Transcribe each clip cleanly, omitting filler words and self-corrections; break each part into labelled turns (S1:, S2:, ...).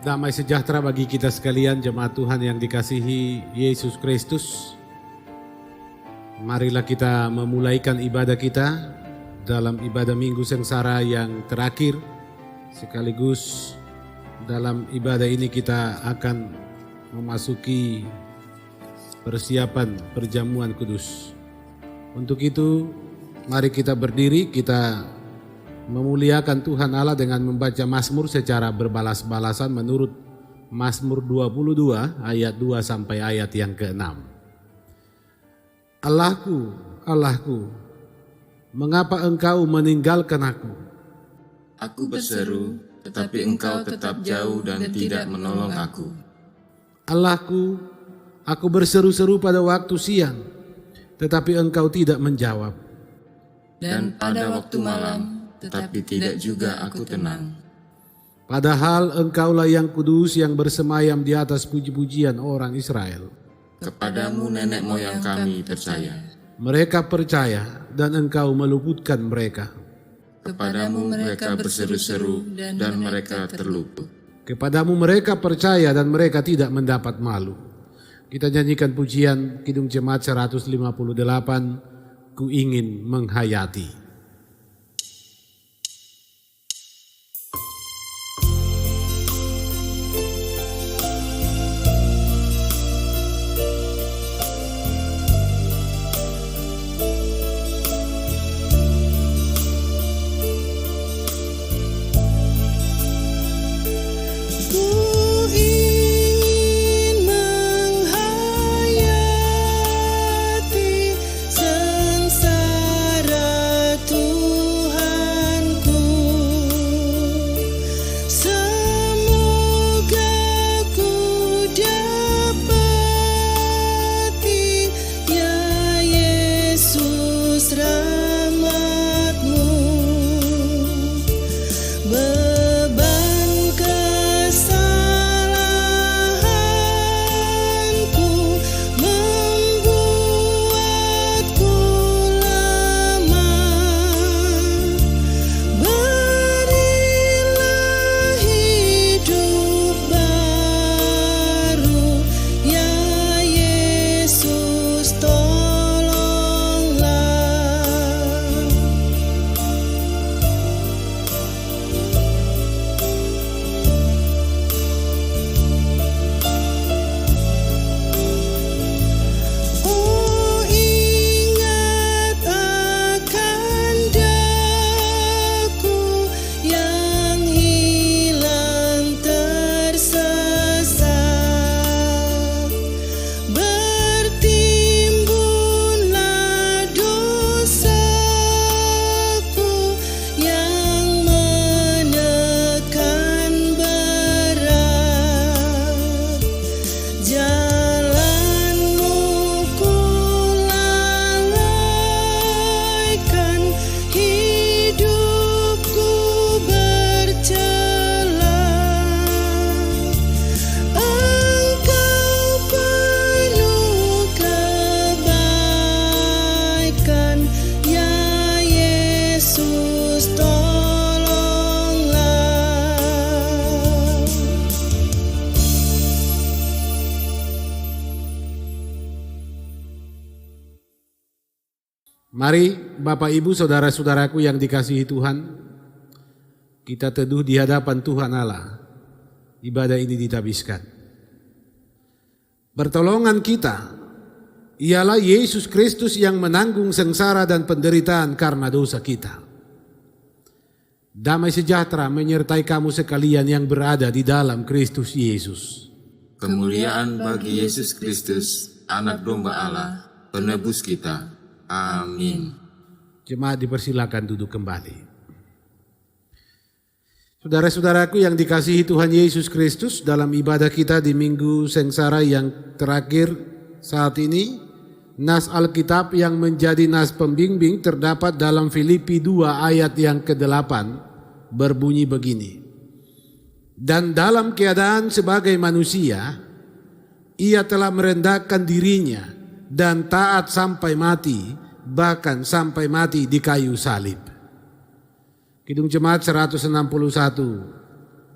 S1: Damai sejahtera bagi kita sekalian, jemaat Tuhan yang dikasihi Yesus Kristus. Marilah kita memulaikan ibadah kita dalam ibadah Minggu Sengsara yang terakhir. Sekaligus dalam ibadah ini kita akan memasuki persiapan perjamuan kudus. Untuk itu, mari kita berdiri, kita memuliakan Tuhan Allah dengan membaca Mazmur secara berbalas-balasan menurut Mazmur 22 ayat 2 sampai ayat yang ke-6. Allahku, Allahku, mengapa engkau meninggalkan aku?
S2: Aku berseru, tetapi engkau tetap jauh dan tidak menolong aku.
S1: Allahku, aku berseru-seru pada waktu siang, tetapi engkau tidak menjawab.
S2: Dan pada waktu malam, tetapi tidak juga aku tenang.
S1: Padahal engkaulah yang kudus yang bersemayam di atas puji-pujian orang Israel.
S2: Kepadamu nenek moyang kami percaya.
S1: Mereka percaya dan engkau meluputkan mereka.
S2: Kepadamu mereka berseru-seru dan mereka terluput.
S1: Kepadamu mereka percaya dan mereka tidak mendapat malu. Kita nyanyikan pujian Kidung Jemaat 158, Ku ingin menghayati. Mari Bapak Ibu Saudara-saudaraku yang dikasihi Tuhan, kita teduh di hadapan Tuhan Allah. Ibadah ini ditabiskan. Pertolongan kita ialah Yesus Kristus yang menanggung sengsara dan penderitaan karena dosa kita. Damai sejahtera menyertai kamu sekalian yang berada di dalam Kristus Yesus.
S2: Kemuliaan bagi Yesus Kristus, Anak Domba Allah, penebus kita. Amin.
S1: Jemaat dipersilakan duduk kembali. Saudara-saudaraku yang dikasihi Tuhan Yesus Kristus, dalam ibadah kita di Minggu Sengsara yang terakhir saat ini, nas Alkitab yang menjadi nas pembimbing terdapat dalam Filipi 2 ayat yang ke-8, berbunyi begini. Dan dalam keadaan sebagai manusia, ia telah merendahkan dirinya dan taat sampai mati, bahkan sampai mati di kayu salib. Kidung Jemaat 161,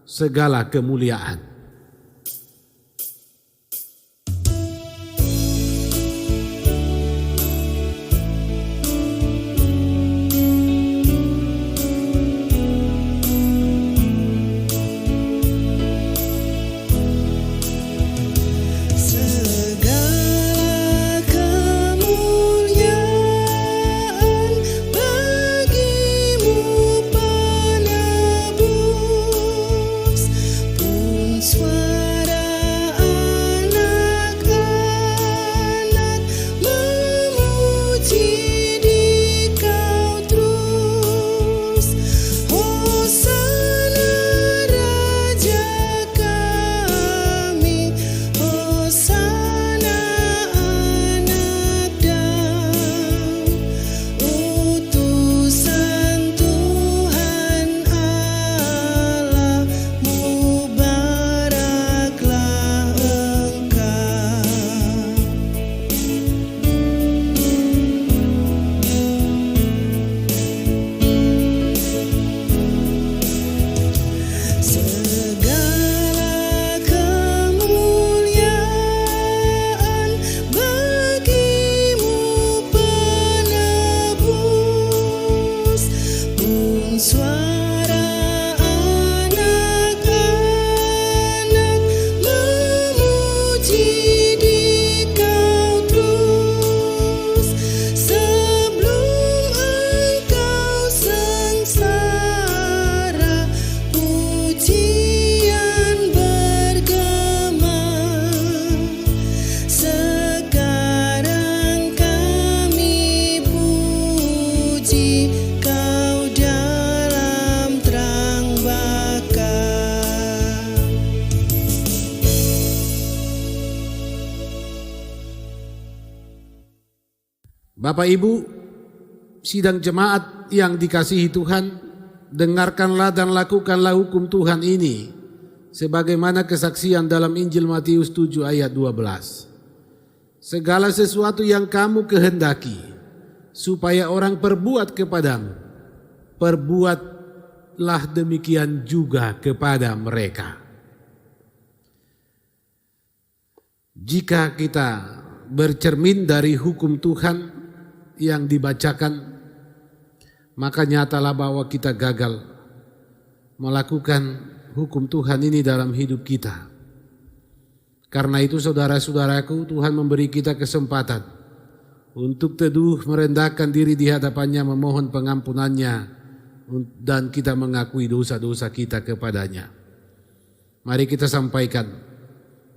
S1: segala kemuliaan
S3: puji Kau dalam terang baka.
S1: Bapak Ibu, sidang jemaat yang dikasihi Tuhan, dengarkanlah dan lakukanlah hukum Tuhan ini sebagaimana kesaksian dalam Injil Matius 7 ayat 12. Segala sesuatu yang kamu kehendaki supaya orang perbuat kepadamu, perbuatlah demikian juga kepada mereka. Jika kita bercermin dari hukum Tuhan yang dibacakan, maka nyatalah bahwa kita gagal melakukan hukum Tuhan ini dalam hidup kita. Karena itu saudara-saudaraku, Tuhan memberi kita kesempatan untuk teduh merendahkan diri di hadapannya, memohon pengampunannya, dan kita mengakui dosa-dosa kita kepadanya. Mari kita sampaikan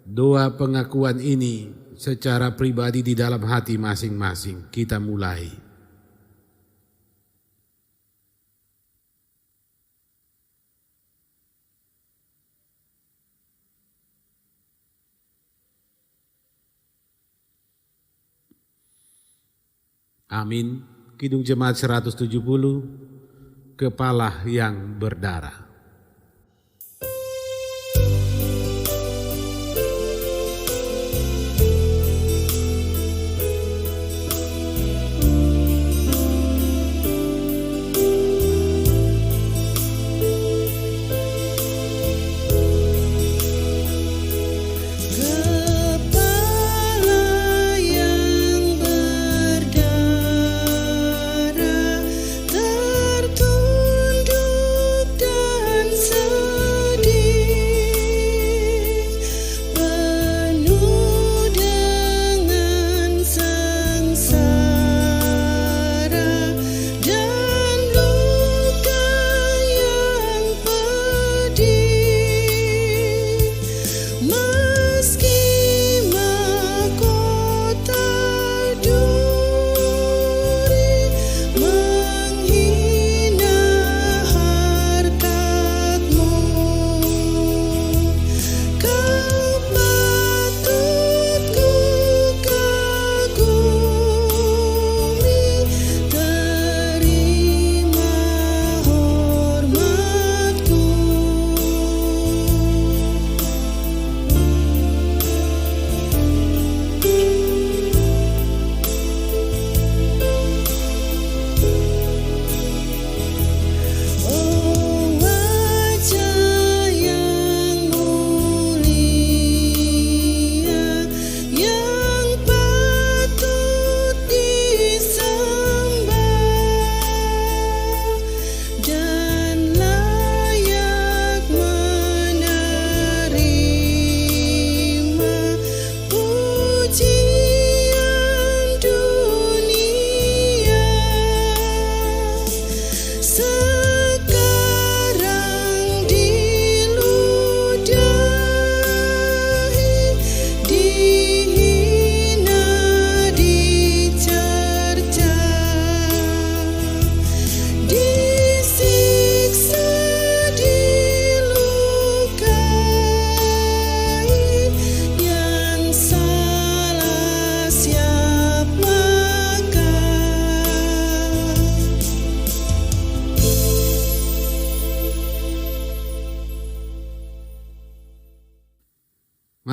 S1: doa pengakuan ini secara pribadi di dalam hati masing-masing. Kita mulai. Amin. Kidung Jemaat 170, kepala yang berdarah.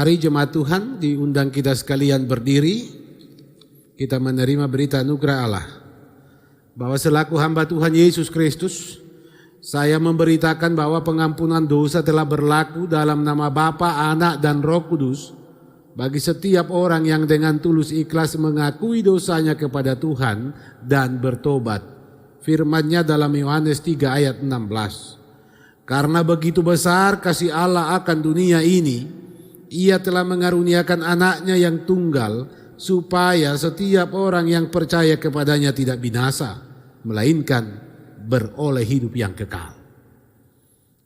S1: Mari jemaat Tuhan, diundang kita sekalian berdiri, kita menerima berita anugerah Allah, bahwa selaku hamba Tuhan Yesus Kristus, saya memberitakan bahwa pengampunan dosa telah berlaku dalam nama Bapa, Anak, dan Roh Kudus, bagi setiap orang yang dengan tulus ikhlas mengakui dosanya kepada Tuhan dan bertobat. Firman-Nya dalam Yohanes 3 ayat 16. Karena begitu besar kasih Allah akan dunia ini, Ia telah mengaruniakan anaknya yang tunggal, supaya setiap orang yang percaya kepadanya tidak binasa, melainkan beroleh hidup yang kekal.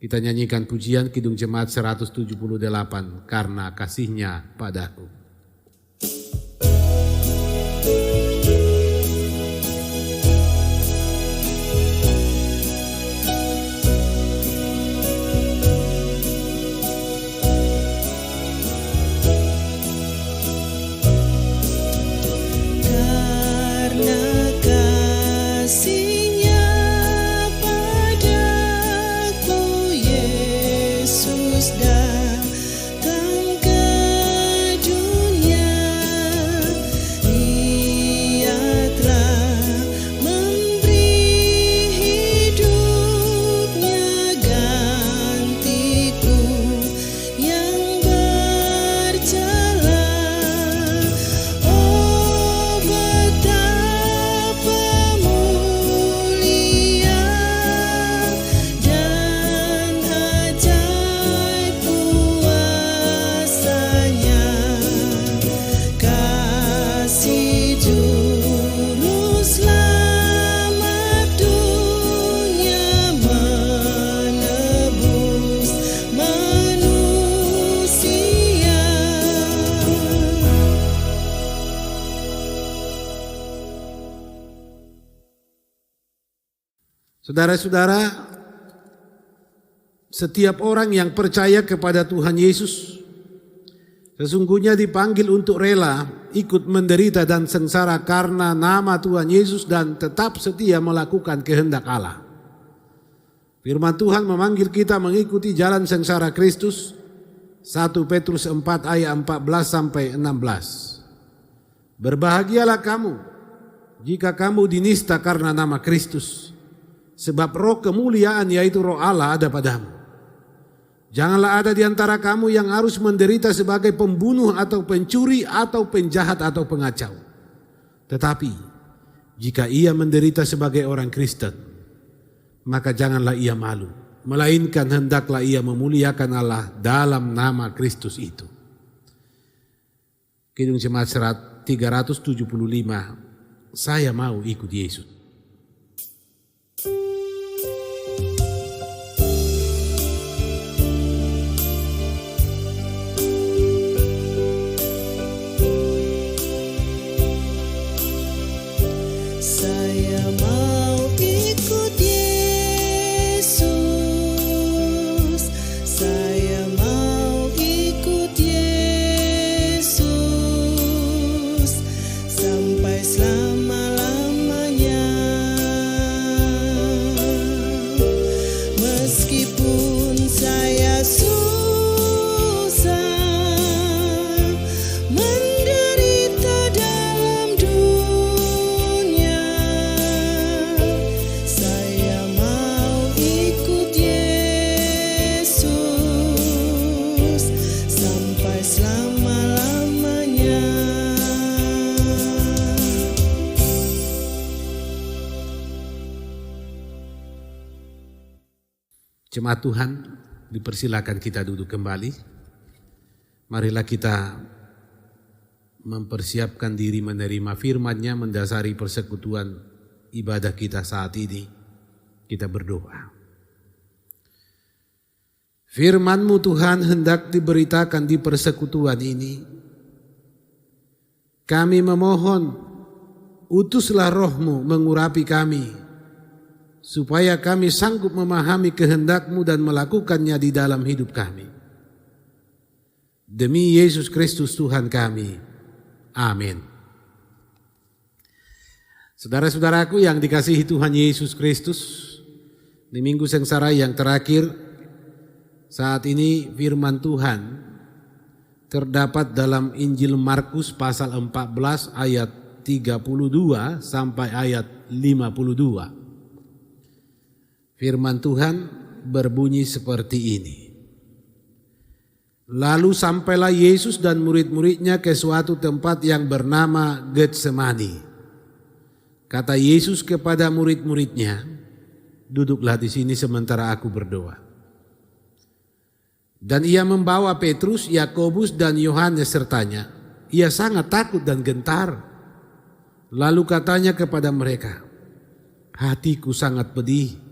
S1: Kita nyanyikan pujian Kidung Jemaat 178, Karena Kasih-Nya Padaku. Saudara-saudara, setiap orang yang percaya kepada Tuhan Yesus sesungguhnya dipanggil untuk rela ikut menderita dan sengsara karena nama Tuhan Yesus dan tetap setia melakukan kehendak Allah. Firman Tuhan memanggil kita mengikuti jalan sengsara Kristus. 1 Petrus 4 ayat 14 sampai 16. Berbahagialah kamu jika kamu dinista karena nama Kristus, sebab roh kemuliaan yaitu roh Allah ada padamu. Janganlah ada di antara kamu yang harus menderita sebagai pembunuh atau pencuri atau penjahat atau pengacau. Tetapi jika ia menderita sebagai orang Kristen, maka janganlah ia malu, melainkan hendaklah ia memuliakan Allah dalam nama Kristus itu. Kidung Jemaat Serat 375, saya mau ikut Yesus.
S3: Saya mau ikut Yesus. Saya mau ikut Yesus sampai selama-lamanya. Meskipun saya susah menderita dalam dunia, saya mau ikut Yesus sampai selama-lamanya.
S1: Jemaat Tuhan, dipersilakan kita duduk kembali. Marilah kita mempersiapkan diri menerima firman-Nya mendasari persekutuan ibadah kita saat ini. Kita berdoa. Firman-Mu Tuhan hendak diberitakan di persekutuan ini. Kami memohon, utuslah Roh-Mu mengurapi kami, supaya kami sanggup memahami kehendak-Mu dan melakukannya di dalam hidup kami. Demi Yesus Kristus Tuhan kami. Amin. Saudara-saudaraku yang dikasihi Tuhan Yesus Kristus, di minggu sengsara yang terakhir, saat ini firman Tuhan terdapat dalam Injil Markus pasal 14 ayat 32 sampai ayat 52. Firman Tuhan berbunyi seperti ini. Lalu sampailah Yesus dan murid-muridnya ke suatu tempat yang bernama Getsemani. Kata Yesus kepada murid-muridnya, duduklah di sini sementara aku berdoa. Dan ia membawa Petrus, Yakobus dan Yohanes sertanya. Ia sangat takut dan gentar. Lalu katanya kepada mereka, hatiku sangat pedih,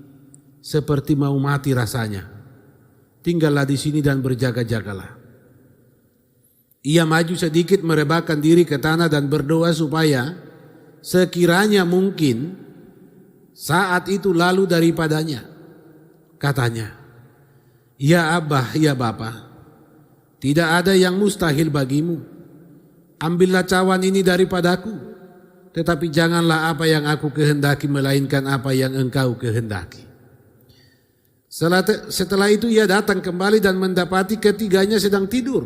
S1: seperti mau mati rasanya. Tinggallah di sini dan berjaga-jagalah. Ia maju sedikit merebahkan diri ke tanah dan berdoa supaya sekiranya mungkin saat itu lalu daripadanya. Katanya, ya Abah, ya Bapa, tidak ada yang mustahil bagimu. Ambillah cawan ini daripadaku, tetapi janganlah apa yang aku kehendaki melainkan apa yang Engkau kehendaki. Setelah itu ia datang kembali dan mendapati ketiganya sedang tidur.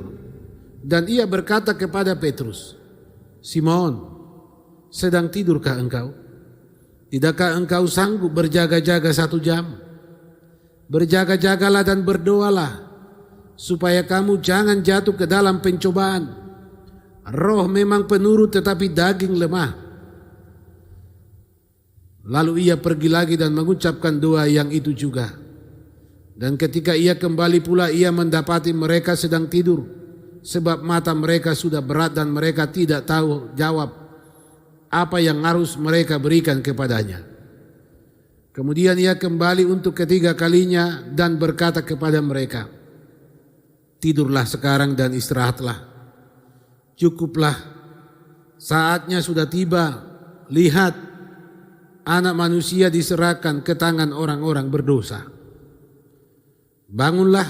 S1: Dan ia berkata kepada Petrus, Simon, sedang tidurkah engkau? Tidakkah engkau sanggup berjaga-jaga 1 jam? Berjaga-jagalah dan berdoalah, supaya kamu jangan jatuh ke dalam pencobaan. Roh memang penurut tetapi daging lemah. Lalu ia pergi lagi dan mengucapkan doa yang itu juga. Dan ketika ia kembali pula ia mendapati mereka sedang tidur, sebab mata mereka sudah berat dan mereka tidak tahu jawab apa yang harus mereka berikan kepadanya. Kemudian ia kembali untuk ketiga kalinya dan berkata kepada mereka, tidurlah sekarang dan istirahatlah. Cukuplah, saatnya sudah tiba. Lihat, Anak manusia diserahkan ke tangan orang-orang berdosa. Bangunlah,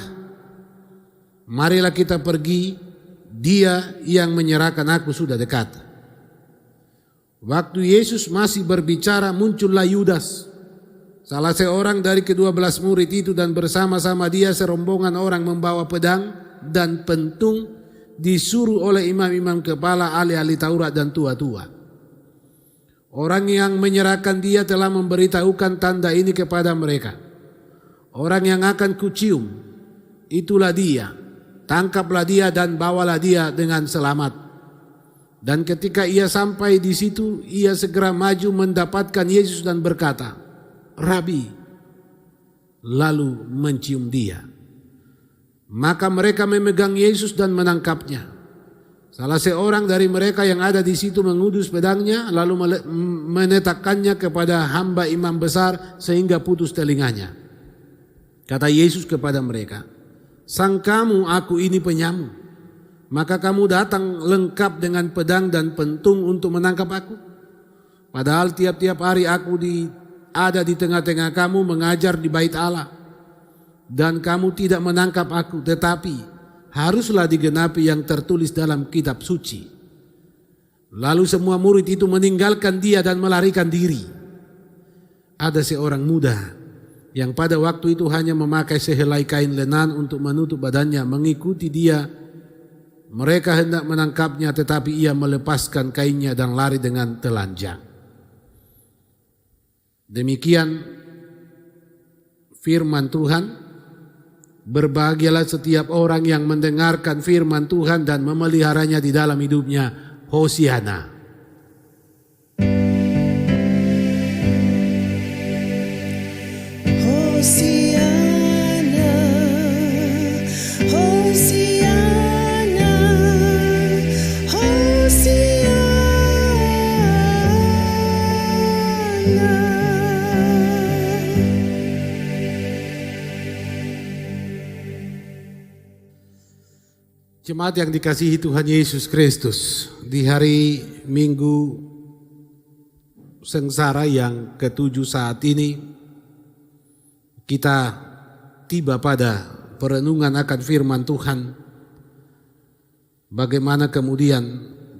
S1: marilah kita pergi, Dia yang menyerahkan aku sudah dekat. Waktu Yesus masih berbicara, muncullah Yudas, salah seorang dari ke-12 murid itu, dan bersama-sama dia serombongan orang membawa pedang dan pentung, disuruh oleh imam-imam kepala, ahli-ahli Taurat dan tua-tua. Orang yang menyerahkan dia telah memberitahukan tanda ini kepada mereka. Orang yang akan kucium, itulah dia. Tangkaplah dia dan bawalah dia dengan selamat. Dan ketika ia sampai di situ, ia segera maju mendapatkan Yesus dan berkata, Rabi, lalu mencium dia. Maka mereka memegang Yesus dan menangkapnya. Salah seorang dari mereka yang ada di situ mengudus pedangnya, lalu menetakkannya kepada hamba imam besar sehingga putus telinganya. Kata Yesus kepada mereka, sangkamu aku ini penyamun, maka kamu datang lengkap dengan pedang dan pentung untuk menangkap aku? Padahal tiap-tiap hari aku ada di tengah-tengah kamu mengajar di bait Allah, dan kamu tidak menangkap aku, tetapi haruslah digenapi yang tertulis dalam kitab suci. Lalu semua murid itu meninggalkan dia dan melarikan diri. Ada seorang muda yang pada waktu itu hanya memakai sehelai kain lenan untuk menutup badannya mengikuti dia. Mereka hendak menangkapnya, tetapi ia melepaskan kainnya dan lari dengan telanjang. Demikian firman Tuhan. Berbahagialah setiap orang yang mendengarkan firman Tuhan dan memeliharanya di dalam hidupnya. Hosiana.
S3: Hosiana, Hosiana, Hosiana.
S1: Jemaat yang dikasihi Tuhan Yesus Kristus, di hari Minggu sengsara yang ke-7 saat ini, kita tiba pada perenungan akan firman Tuhan. Bagaimana kemudian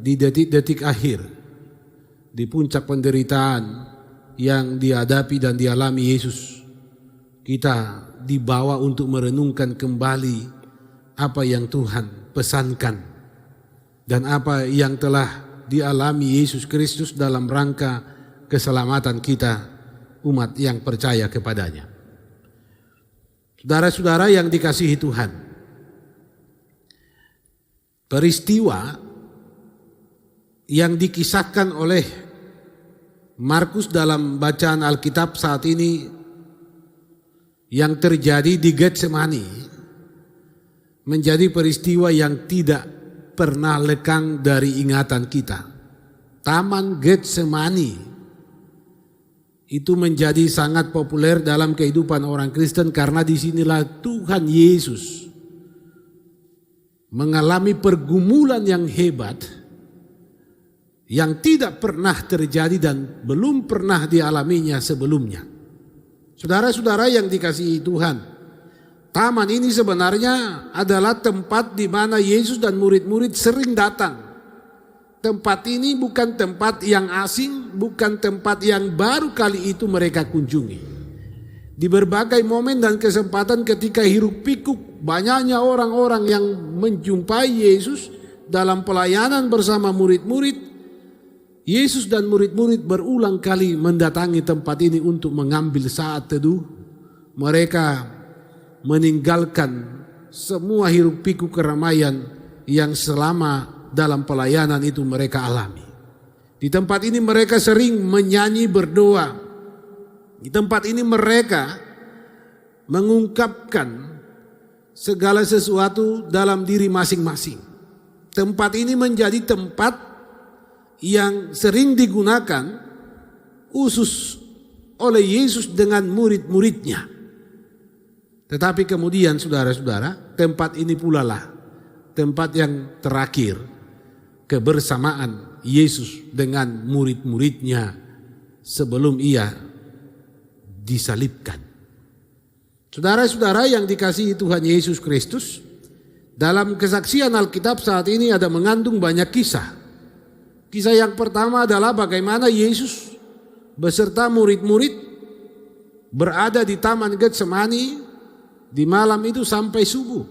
S1: di detik-detik akhir, di puncak penderitaan yang dihadapi dan dialami Yesus, kita dibawa untuk merenungkan kembali apa yang Tuhan pesankan dan apa yang telah dialami Yesus Kristus dalam rangka keselamatan kita, umat yang percaya kepadanya. Saudara-saudara yang dikasihi Tuhan, peristiwa yang dikisahkan oleh Markus dalam bacaan Alkitab saat ini yang terjadi di Getsemani menjadi peristiwa yang tidak pernah lekang dari ingatan kita. Taman Getsemani itu menjadi sangat populer dalam kehidupan orang Kristen karena disinilah Tuhan Yesus mengalami pergumulan yang hebat yang tidak pernah terjadi dan belum pernah dialaminya sebelumnya. Saudara-saudara yang dikasihi Tuhan, taman ini sebenarnya adalah tempat di mana Yesus dan murid-murid sering datang. Tempat ini bukan tempat yang asing, bukan tempat yang baru kali itu mereka kunjungi. Di berbagai momen dan kesempatan ketika hiruk pikuk banyaknya orang-orang yang menjumpai Yesus dalam pelayanan bersama murid-murid, Yesus dan murid-murid berulang kali mendatangi tempat ini untuk mengambil saat teduh. Mereka meninggalkan semua hiruk pikuk keramaian yang selama dalam pelayanan itu mereka alami. Di tempat ini mereka sering menyanyi berdoa. Di tempat ini mereka mengungkapkan segala sesuatu dalam diri masing-masing. Tempat ini menjadi tempat yang sering digunakan khusus oleh Yesus dengan murid-muridnya. Tetapi kemudian saudara-saudara, tempat ini pula lah tempat yang terakhir kebersamaan Yesus dengan murid-muridnya sebelum ia disalibkan. Saudara-saudara yang dikasihi Tuhan Yesus Kristus, dalam kesaksian Alkitab saat ini ada mengandung banyak kisah. Kisah yang pertama adalah bagaimana Yesus beserta murid-murid berada di Taman Getsemani di malam itu sampai subuh.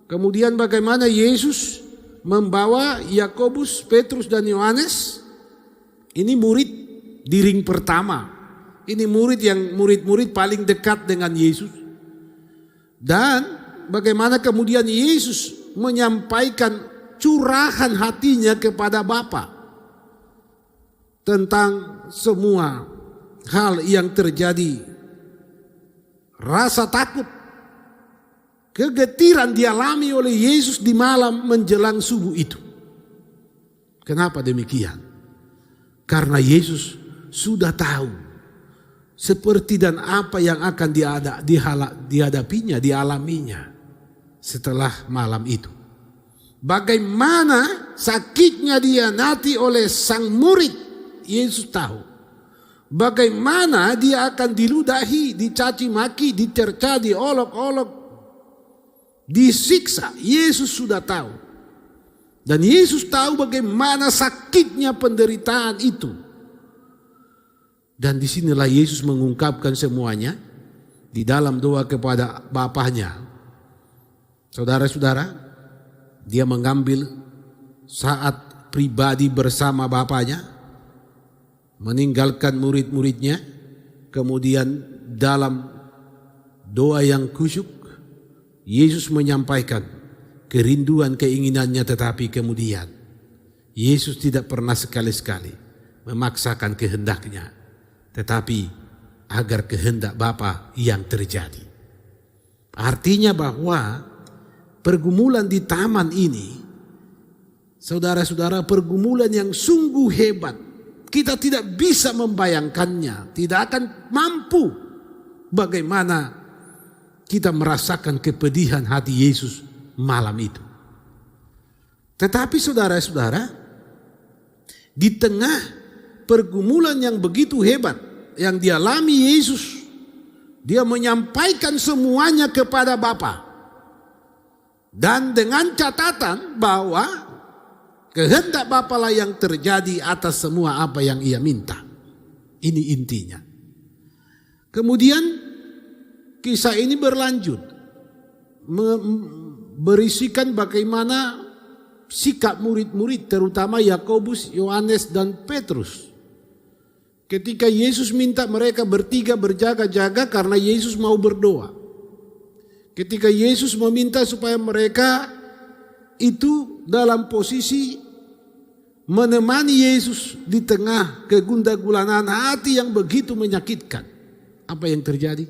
S1: Kemudian bagaimana Yesus membawa Yakobus, Petrus dan Yohanes, ini murid di ring pertama. Ini murid paling dekat dengan Yesus. Dan bagaimana kemudian Yesus menyampaikan curahan hatinya kepada Bapa tentang semua hal yang terjadi. Rasa takut, kegetiran dialami oleh Yesus di malam menjelang subuh itu. Kenapa demikian? Karena Yesus sudah tahu seperti dan apa yang akan dihadapinya, dialaminya setelah malam itu. Bagaimana sakitnya dihianati oleh sang murid, Yesus tahu. Bagaimana dia akan diludahi, dicaci maki, dicerca, diolok-olok, disiksa, Yesus sudah tahu. Dan Yesus tahu bagaimana sakitnya penderitaan itu. Dan disinilah Yesus mengungkapkan semuanya di dalam doa kepada Bapanya. Saudara-saudara, dia mengambil saat pribadi bersama Bapanya, meninggalkan murid-muridnya, kemudian dalam doa yang khusyuk, Yesus menyampaikan kerinduan keinginannya, tetapi kemudian Yesus tidak pernah sekali-sekali memaksakan kehendaknya, tetapi agar kehendak Bapa yang terjadi. Artinya bahwa pergumulan di taman ini, saudara-saudara, pergumulan yang sungguh hebat. Kita tidak bisa membayangkannya, tidak akan mampu bagaimana kita merasakan kepedihan hati Yesus malam itu. Tetapi saudara-saudara, di tengah pergumulan yang begitu hebat yang dialami Yesus, dia menyampaikan semuanya kepada Bapa. Dan dengan catatan bahwa kehendak Bapa lah yang terjadi atas semua apa yang ia minta. Ini intinya. Kemudian kisah ini berlanjut, berisikan bagaimana sikap murid-murid, terutama Yakobus, Yohanes dan Petrus. Ketika Yesus minta mereka bertiga berjaga-jaga karena Yesus mau berdoa. Ketika Yesus meminta supaya mereka itu dalam posisi menemani Yesus di tengah kegundagulanaan hati yang begitu menyakitkan. Apa yang terjadi?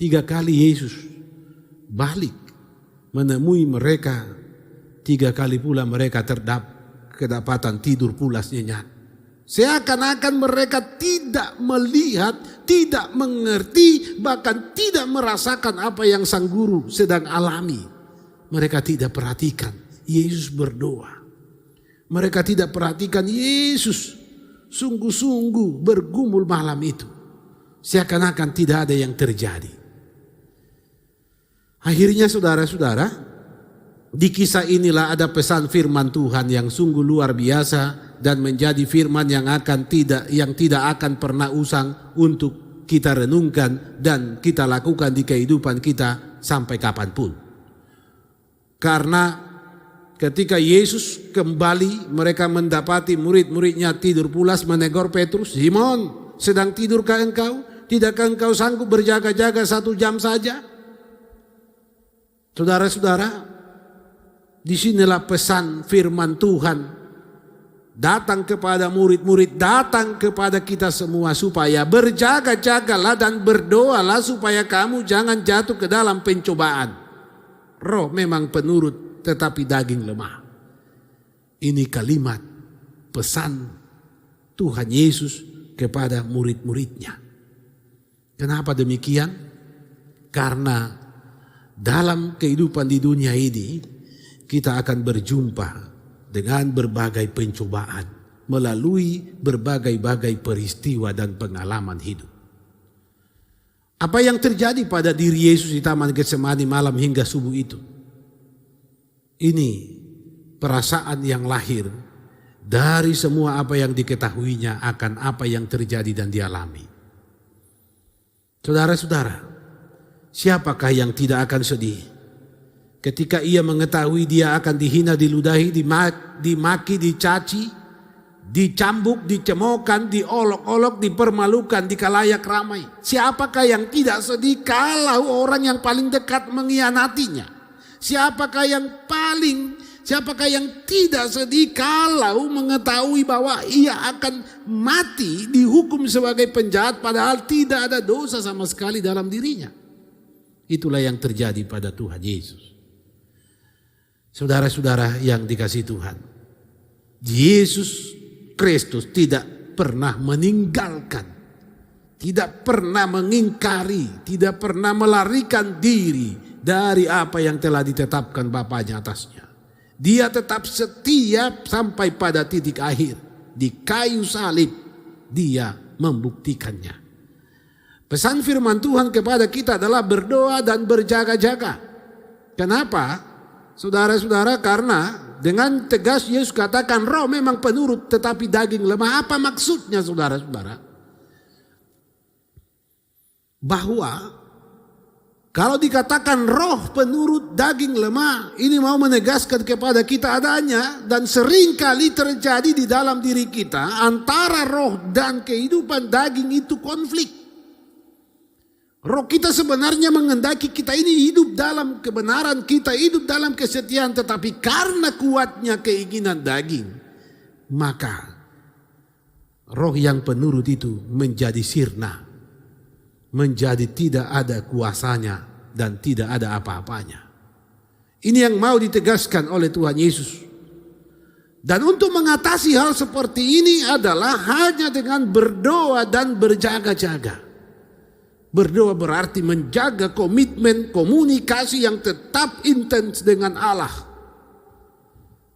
S1: 3 kali Yesus balik menemui mereka. 3 kali pula mereka kedapatan tidur pulas nyenyak. Seakan-akan mereka tidak melihat, tidak mengerti, bahkan tidak merasakan apa yang sang guru sedang alami. Mereka tidak perhatikan Yesus berdoa. Mereka tidak perhatikan Yesus sungguh-sungguh bergumul malam itu. Seakan-akan tidak ada yang terjadi. Akhirnya saudara-saudara, di kisah inilah ada pesan firman Tuhan yang sungguh luar biasa dan menjadi firman yang tidak akan pernah usang untuk kita renungkan dan kita lakukan di kehidupan kita sampai kapanpun. Karena ketika Yesus kembali, mereka mendapati murid-muridnya tidur pulas, menegur Petrus, "Simon, sedang tidurkah engkau? Tidakkah engkau sanggup berjaga-jaga 1 jam saja?" Saudara-saudara, disinilah pesan firman Tuhan datang kepada murid-murid, datang kepada kita semua, supaya berjaga-jagalah dan berdoalah supaya kamu jangan jatuh ke dalam pencobaan. Roh memang penurut, tetapi daging lemah. Ini kalimat pesan Tuhan Yesus kepada murid-muridnya. Kenapa demikian? Karena dalam kehidupan di dunia ini kita akan berjumpa dengan berbagai pencobaan. melalui berbagai-bagai peristiwa dan pengalaman hidup. Apa yang terjadi pada diri Yesus di Taman Getsemani malam hingga subuh itu? Ini perasaan yang lahir dari semua apa yang diketahuinya akan apa yang terjadi dan dialami. Saudara-saudara, siapakah yang tidak akan sedih ketika ia mengetahui dia akan dihina, diludahi, dimaki, dicaci, dicambuk, dicemoohkan, diolok-olok, dipermalukan, dikalayak ramai. Siapakah yang tidak sedih kalau orang yang paling dekat mengkhianatinya? Siapakah yang tidak sedih kalau mengetahui bahwa ia akan mati, dihukum sebagai penjahat padahal tidak ada dosa sama sekali dalam dirinya? Itulah yang terjadi pada Tuhan Yesus. Saudara-saudara yang dikasihi Tuhan, Yesus Kristus tidak pernah meninggalkan, tidak pernah mengingkari, tidak pernah melarikan diri dari apa yang telah ditetapkan Bapaknya atasnya. Dia tetap setia sampai pada titik akhir. Di kayu salib dia membuktikannya. Pesan firman Tuhan kepada kita adalah berdoa dan berjaga-jaga. Kenapa? Saudara-saudara, karena dengan tegas Yesus katakan roh memang penurut tetapi daging lemah. Apa maksudnya saudara-saudara? Bahwa kalau dikatakan roh penurut daging lemah, ini mau menegaskan kepada kita adanya dan seringkali terjadi di dalam diri kita antara roh dan kehidupan daging itu konflik. Roh kita sebenarnya menghendaki kita ini hidup dalam kebenaran, kita hidup dalam kesetiaan, tetapi karena kuatnya keinginan daging, maka roh yang penurut itu menjadi sirna, menjadi tidak ada kuasanya dan tidak ada apa-apanya. Ini yang mau ditegaskan oleh Tuhan Yesus. Dan untuk mengatasi hal seperti ini adalah hanya dengan berdoa dan berjaga-jaga. Berdoa berarti menjaga komitmen komunikasi yang tetap intens dengan Allah.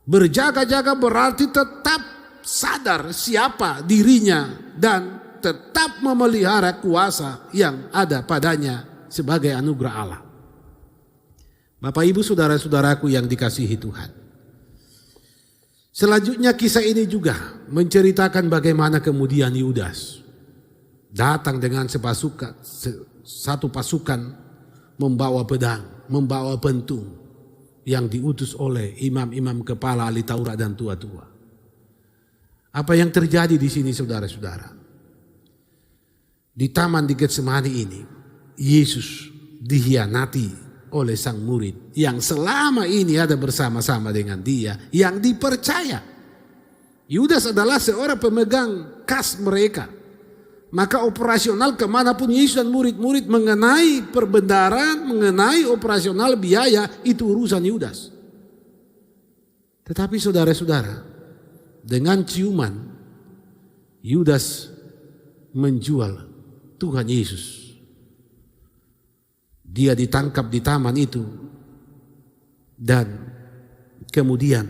S1: Berjaga-jaga berarti tetap sadar siapa dirinya dan tetap memelihara kuasa yang ada padanya sebagai anugerah Allah. Bapak Ibu saudara-saudaraku yang dikasihi Tuhan. Selanjutnya kisah ini juga menceritakan bagaimana kemudian Yudas datang dengan satu pasukan membawa pedang, membawa pentung yang diutus oleh imam-imam kepala ahli Taurat dan tua-tua. Apa yang terjadi di sini saudara-saudara? Di taman di Getsemani ini, Yesus dikhianati oleh sang murid yang selama ini ada bersama-sama dengan dia, yang dipercaya. Yudas adalah seorang pemegang kas mereka. Maka operasional kemanapun Yesus dan murid-murid mengenai perbendaharaan, mengenai operasional biaya, itu urusan Yudas. Tetapi saudara-saudara, dengan ciuman, Yudas menjual Tuhan Yesus. Dia ditangkap di taman itu. Dan kemudian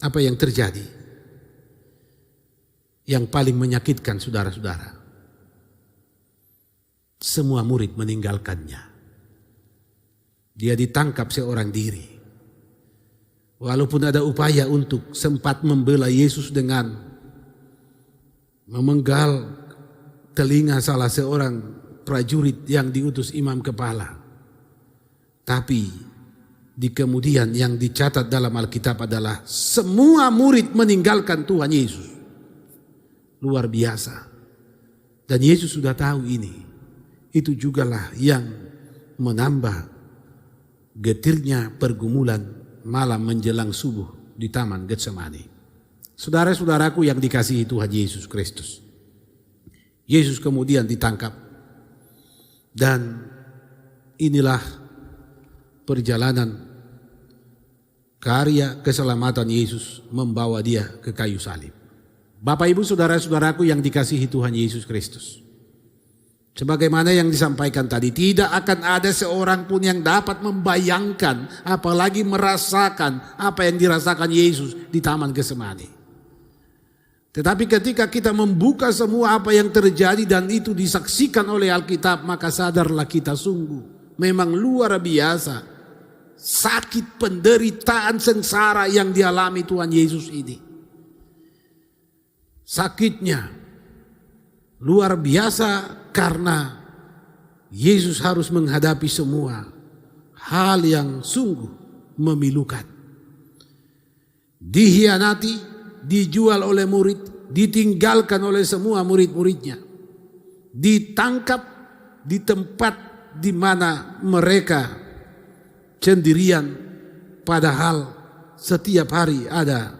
S1: apa yang terjadi? Yang paling menyakitkan saudara-saudara, semua murid meninggalkannya. Dia ditangkap seorang diri. Walaupun ada upaya untuk sempat membela Yesus dengan memenggal telinga salah seorang prajurit yang diutus imam kepala. Tapi di kemudian yang dicatat dalam Alkitab adalah semua murid meninggalkan Tuhan Yesus. Luar biasa. Dan Yesus sudah tahu ini. Itu jugalah yang menambah getirnya pergumulan malam menjelang subuh di Taman Getsemani. Saudara-saudaraku yang dikasihi Tuhan Yesus Kristus. Yesus kemudian ditangkap. Dan inilah perjalanan karya keselamatan Yesus membawa dia ke kayu salib. Bapak Ibu saudara-saudaraku yang dikasihi Tuhan Yesus Kristus. Sebagaimana yang disampaikan tadi, tidak akan ada seorang pun yang dapat membayangkan, apalagi merasakan apa yang dirasakan Yesus di Taman Getsemani. Tetapi ketika kita membuka semua apa yang terjadi dan itu disaksikan oleh Alkitab, maka sadarlah kita sungguh memang luar biasa sakit, penderitaan, sengsara yang dialami Tuhan Yesus ini. Sakitnya luar biasa karena Yesus harus menghadapi semua hal yang sungguh memilukan. Dihianati, dijual oleh murid, ditinggalkan oleh semua murid-muridnya, ditangkap di tempat di mana mereka sendirian, padahal setiap hari ada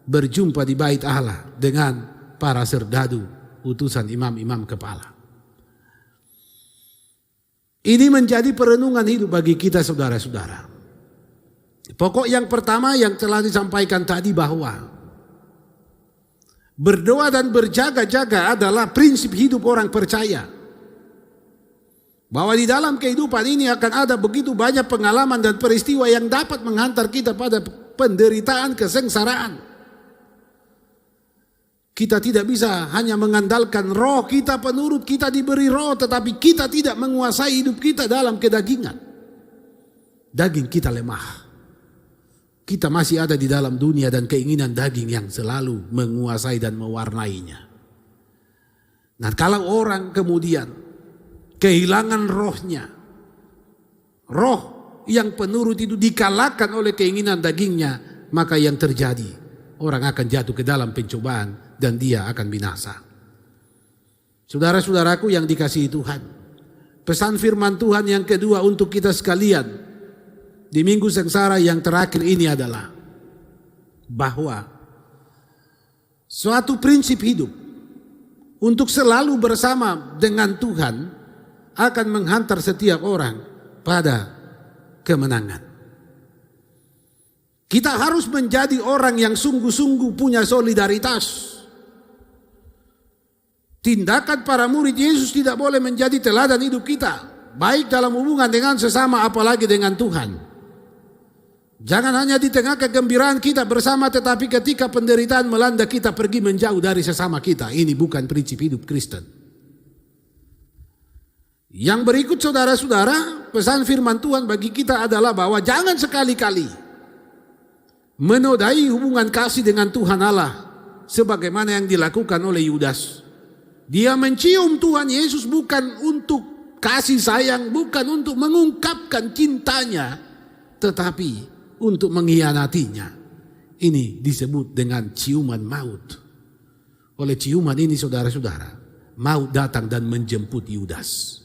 S1: berjumpa di bait Allah dengan para serdadu, utusan imam-imam kepala. Ini menjadi perenungan hidup bagi kita saudara-saudara. Pokok yang pertama yang telah disampaikan tadi bahwa berdoa dan berjaga-jaga adalah prinsip hidup orang percaya. Bahwa di dalam kehidupan ini akan ada begitu banyak pengalaman dan peristiwa yang dapat menghantar kita pada penderitaan, kesengsaraan. Kita tidak bisa hanya mengandalkan roh kita, penurut kita diberi roh, tetapi kita tidak menguasai hidup kita dalam kedagingan. Daging kita lemah. Kita masih ada di dalam dunia dan keinginan daging yang selalu menguasai dan mewarnainya. Nah, kalau orang kemudian kehilangan rohnya, roh yang penurut itu dikalahkan oleh keinginan dagingnya, maka yang terjadi, orang akan jatuh ke dalam pencobaan dan dia akan binasa. Saudara-saudaraku yang dikasihi Tuhan, pesan firman Tuhan yang kedua untuk kita sekalian di minggu sengsara yang terakhir ini adalah bahwa suatu prinsip hidup untuk selalu bersama dengan Tuhan akan menghantar setiap orang pada kemenangan. Kita harus menjadi orang yang sungguh-sungguh punya solidaritas. Tindakan para murid Yesus tidak boleh menjadi teladan hidup kita, baik dalam hubungan dengan sesama apalagi dengan Tuhan. Jangan hanya di tengah kegembiraan kita bersama, tetapi ketika penderitaan melanda kita pergi menjauh dari sesama kita. Ini bukan prinsip hidup Kristen. Yang berikut saudara-saudara, pesan firman Tuhan bagi kita adalah bahwa jangan sekali-kali menodai hubungan kasih dengan Tuhan Allah sebagaimana yang dilakukan oleh Yudas. Dia mencium Tuhan Yesus bukan untuk kasih sayang, bukan untuk mengungkapkan cintanya, tetapi untuk mengkhianatinya. Ini disebut dengan ciuman maut. Oleh ciuman ini saudara-saudara, maut datang dan menjemput Yudas.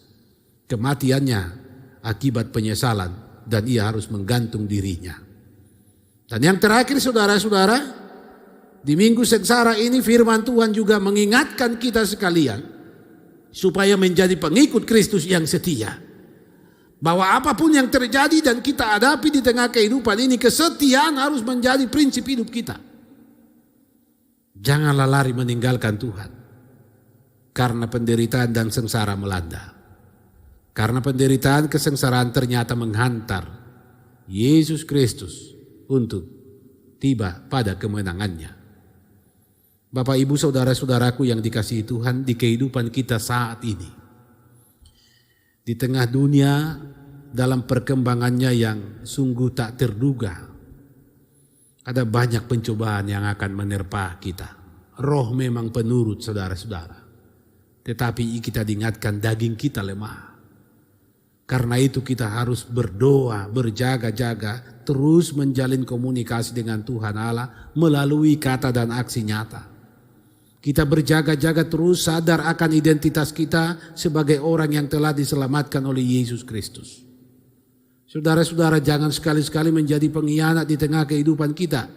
S1: Kematiannya akibat penyesalan dan ia harus menggantung dirinya. Dan yang terakhir saudara-saudara, di minggu sengsara ini firman Tuhan juga mengingatkan kita sekalian supaya menjadi pengikut Kristus yang setia. Bahwa apapun yang terjadi dan kita hadapi di tengah kehidupan ini, kesetiaan harus menjadi prinsip hidup kita. Janganlah lari meninggalkan Tuhan karena penderitaan dan sengsara melanda. Karena penderitaan kesengsaraan ternyata menghantar Yesus Kristus untuk tiba pada kemenangannya. Bapak, Ibu, saudara-saudaraku yang dikasihi Tuhan, di kehidupan kita saat ini, di tengah dunia dalam perkembangannya yang sungguh tak terduga, ada banyak pencobaan yang akan menerpa kita. Roh memang penurut saudara-saudara, tetapi kita diingatkan daging kita lemah. Karena itu kita harus berdoa, berjaga-jaga, terus menjalin komunikasi dengan Tuhan Allah melalui kata dan aksi nyata. Kita berjaga-jaga terus sadar akan identitas kita sebagai orang yang telah diselamatkan oleh Yesus Kristus. Saudara-saudara, jangan sekali-sekali menjadi pengkhianat di tengah kehidupan kita.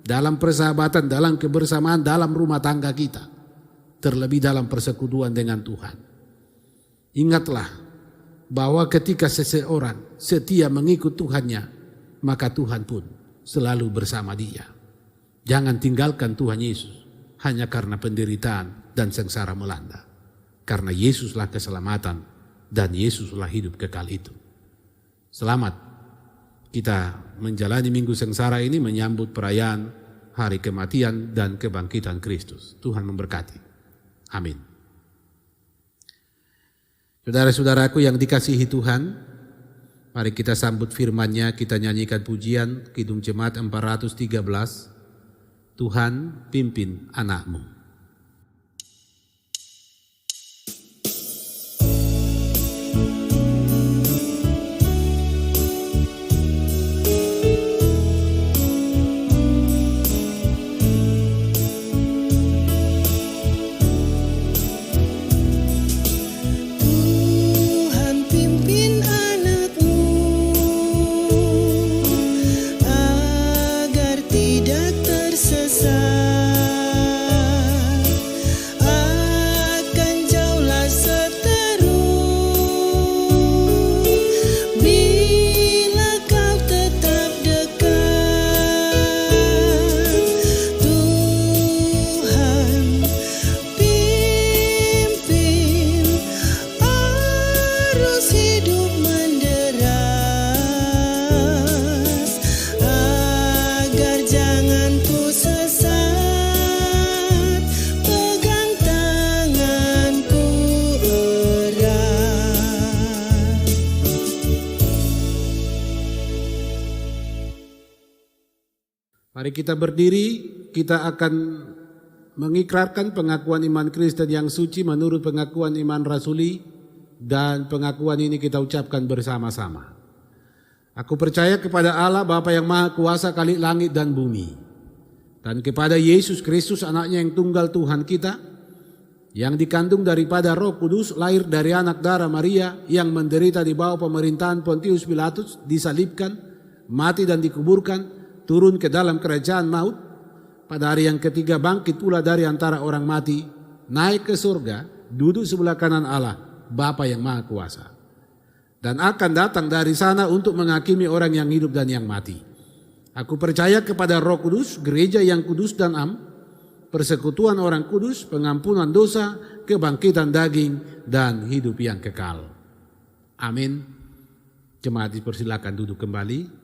S1: Dalam persahabatan, dalam kebersamaan, dalam rumah tangga kita. Terlebih dalam persekutuan dengan Tuhan. Ingatlah bahwa ketika seseorang setia mengikut Tuhannya, maka Tuhan pun selalu bersama dia. Jangan tinggalkan Tuhan Yesus hanya karena penderitaan dan sengsara melanda. Karena Yesuslah keselamatan dan Yesuslah hidup kekal itu. Selamat kita menjalani minggu sengsara ini menyambut perayaan hari kematian dan kebangkitan Kristus. Tuhan memberkati. Amin. Saudara-saudaraku yang dikasihi Tuhan, mari kita sambut firman-Nya, kita nyanyikan pujian Kidung Jemaat 413. Tuhan pimpin anak-Mu. Mari kita berdiri, kita akan mengikrarkan pengakuan iman Kristen yang suci menurut pengakuan iman rasuli, dan pengakuan ini kita ucapkan bersama-sama. Aku percaya kepada Allah Bapa yang Maha Kuasa kali langit dan bumi, dan kepada Yesus Kristus anaknya yang tunggal Tuhan kita, yang dikandung daripada Roh Kudus, lahir dari anak darah Maria, yang menderita di bawah pemerintahan Pontius Pilatus, disalibkan, mati dan dikuburkan, turun ke dalam kerajaan maut, pada hari yang ketiga bangkit pula dari antara orang mati, naik ke surga, duduk sebelah kanan Allah, Bapa yang Maha Kuasa, dan akan datang dari sana untuk menghakimi orang yang hidup dan yang mati. Aku percaya kepada Roh Kudus, gereja yang kudus dan am, persekutuan orang kudus, pengampunan dosa, kebangkitan daging, dan hidup yang kekal. Amin. Jemaat dipersilakan duduk kembali.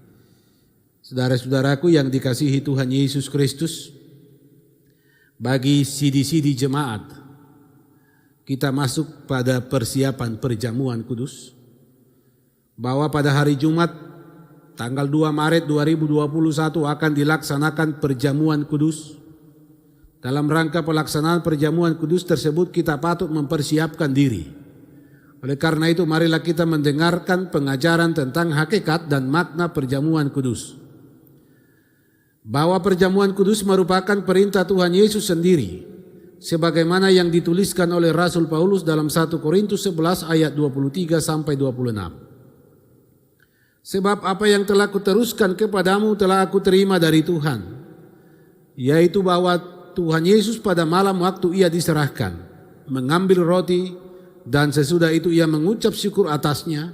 S1: Saudara-saudaraku yang dikasihi Tuhan Yesus Kristus, bagi sidi-sidi jemaat, kita masuk pada persiapan perjamuan kudus, bahwa pada hari Jumat tanggal 2 Maret 2021 akan dilaksanakan perjamuan kudus. Dalam rangka pelaksanaan perjamuan kudus tersebut kita patut mempersiapkan diri. Oleh karena itu marilah kita mendengarkan pengajaran tentang hakikat dan makna perjamuan kudus. Bahwa perjamuan kudus merupakan perintah Tuhan Yesus sendiri, sebagaimana yang dituliskan oleh Rasul Paulus dalam 1 Korintus 11 ayat 23 sampai 26. Sebab apa yang telah kuteruskan kepadamu telah aku terima dari Tuhan, yaitu bahwa Tuhan Yesus pada malam waktu ia diserahkan, mengambil roti, dan sesudah itu ia mengucap syukur atasnya,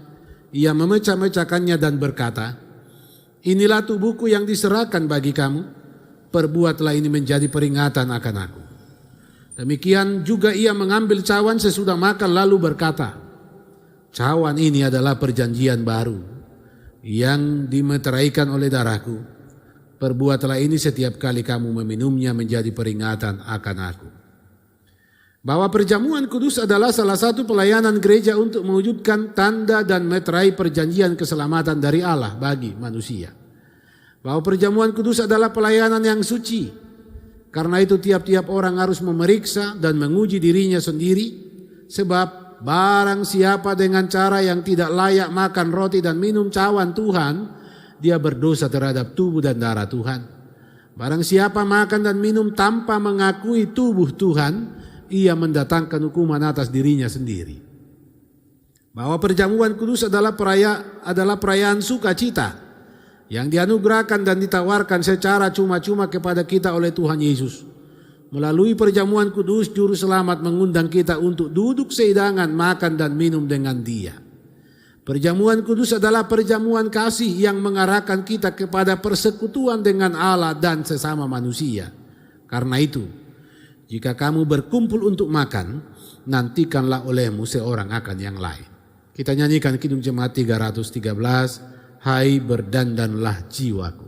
S1: ia memecah-mecahkannya dan berkata, "Inilah tubuhku yang diserahkan bagi kamu, perbuatlah ini menjadi peringatan akan aku." Demikian juga ia mengambil cawan sesudah makan lalu berkata, "Cawan ini adalah perjanjian baru yang dimeteraikan oleh darahku. Perbuatlah ini setiap kali kamu meminumnya menjadi peringatan akan aku." Bahwa perjamuan kudus adalah salah satu pelayanan gereja untuk mewujudkan tanda dan meterai perjanjian keselamatan dari Allah bagi manusia. Bahwa perjamuan kudus adalah pelayanan yang suci. Karena itu tiap-tiap orang harus memeriksa dan menguji dirinya sendiri, sebab barang siapa dengan cara yang tidak layak makan roti dan minum cawan Tuhan, dia berdosa terhadap tubuh dan darah Tuhan. Barang siapa makan dan minum tanpa mengakui tubuh Tuhan, ia mendatangkan hukuman atas dirinya sendiri. Bahwa perjamuan kudus adalah perayaan sukacita yang dianugerahkan dan ditawarkan secara cuma-cuma kepada kita oleh Tuhan Yesus. Melalui perjamuan kudus, Juru Selamat mengundang kita untuk duduk sehidangan, makan dan minum dengan Dia. Perjamuan kudus adalah perjamuan kasih yang mengarahkan kita kepada persekutuan dengan Allah dan sesama manusia. Karena itu, jika kamu berkumpul untuk makan, nantikanlah olehmu seorang akan yang lain. Kita nyanyikan Kidung Jemaat 313, "Hai berdandanlah jiwaku."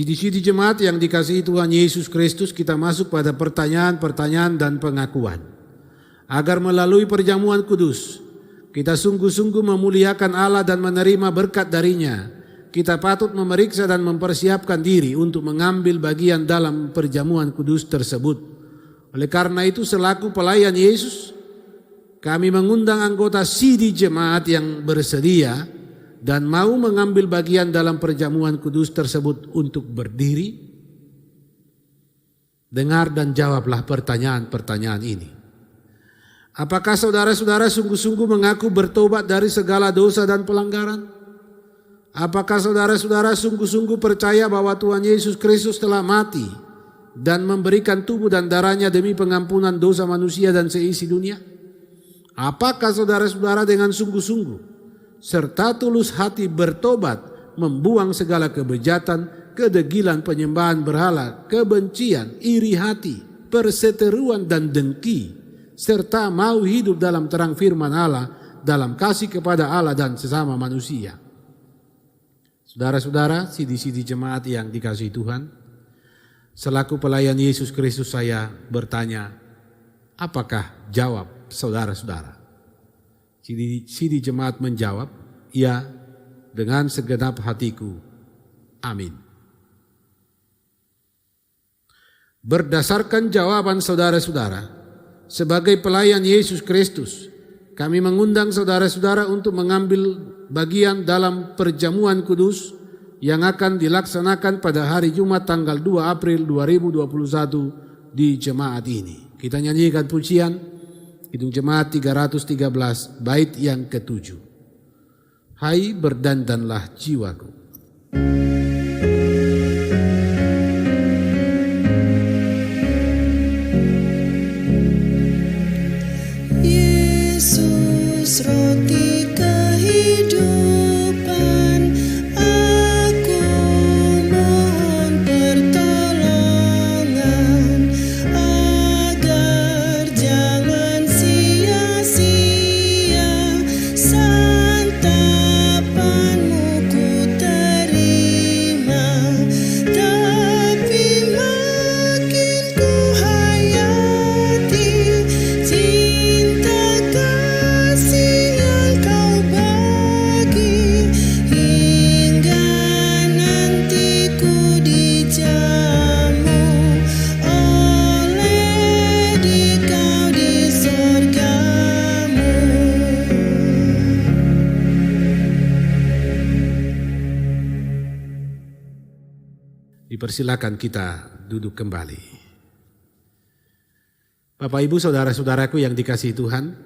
S1: Sidi-sidi jemaat yang dikasihi Tuhan Yesus Kristus, kita masuk pada pertanyaan-pertanyaan dan pengakuan. Agar melalui perjamuan kudus, kita sungguh-sungguh memuliakan Allah dan menerima berkat darinya. Kita patut memeriksa dan mempersiapkan diri untuk mengambil bagian dalam perjamuan kudus tersebut. Oleh karena itu, selaku pelayan Yesus, kami mengundang anggota sidi jemaat yang bersedia dan mau mengambil bagian dalam perjamuan kudus tersebut untuk berdiri. Dengar dan jawablah pertanyaan-pertanyaan ini. Apakah saudara-saudara sungguh-sungguh mengaku bertobat dari segala dosa dan pelanggaran? Apakah saudara-saudara sungguh-sungguh percaya bahwa Tuhan Yesus Kristus telah mati dan memberikan tubuh dan darahnya demi pengampunan dosa manusia dan seisi dunia? Apakah saudara-saudara dengan sungguh-sungguh serta tulus hati bertobat, membuang segala kebejatan, kedegilan, penyembahan berhala, kebencian, iri hati, perseteruan dan dengki, serta mau hidup dalam terang firman Allah, dalam kasih kepada Allah dan sesama manusia? Saudara-saudara, sidi-sidi jemaat yang dikasihi Tuhan, selaku pelayan Yesus Kristus saya bertanya, apakah jawab saudara-saudara? Sidi jemaat menjawab, ya, dengan segenap hatiku. Amin. Berdasarkan jawaban saudara-saudara, sebagai pelayan Yesus Kristus, kami mengundang saudara-saudara untuk mengambil bagian dalam perjamuan kudus yang akan dilaksanakan pada hari Jumat tanggal 2 April 2021 di jemaat ini. Kita nyanyikan pujian Kidung Jemaat 313, bait yang ke-7. Hai berdandanlah jiwaku.
S3: Yesus roti kehidupan, aku mohon pertolongan agar jangan sia-sia santapanmu ku terima, tapi makin ku hayati cinta kasih yang kau bagi, hingga nanti ku dijamu oleh Dikau di sorgamu.
S1: Dipersilakan kita duduk kembali. Bapak Ibu saudara-saudaraku yang dikasihi Tuhan,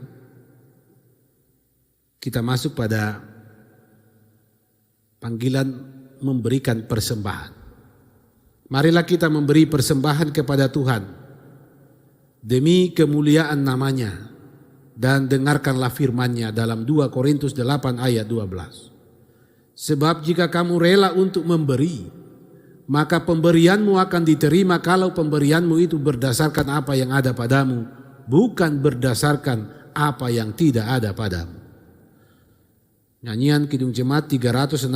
S1: kita masuk pada panggilan memberikan persembahan. Marilah kita memberi persembahan kepada Tuhan demi kemuliaan namanya, dan dengarkanlah firman-Nya dalam 2 Korintus 8 ayat 12. Sebab jika kamu rela untuk memberi, maka pemberianmu akan diterima kalau pemberianmu itu berdasarkan apa yang ada padamu, bukan berdasarkan apa yang tidak ada padamu. Nyanyian Kidung Jemaat 367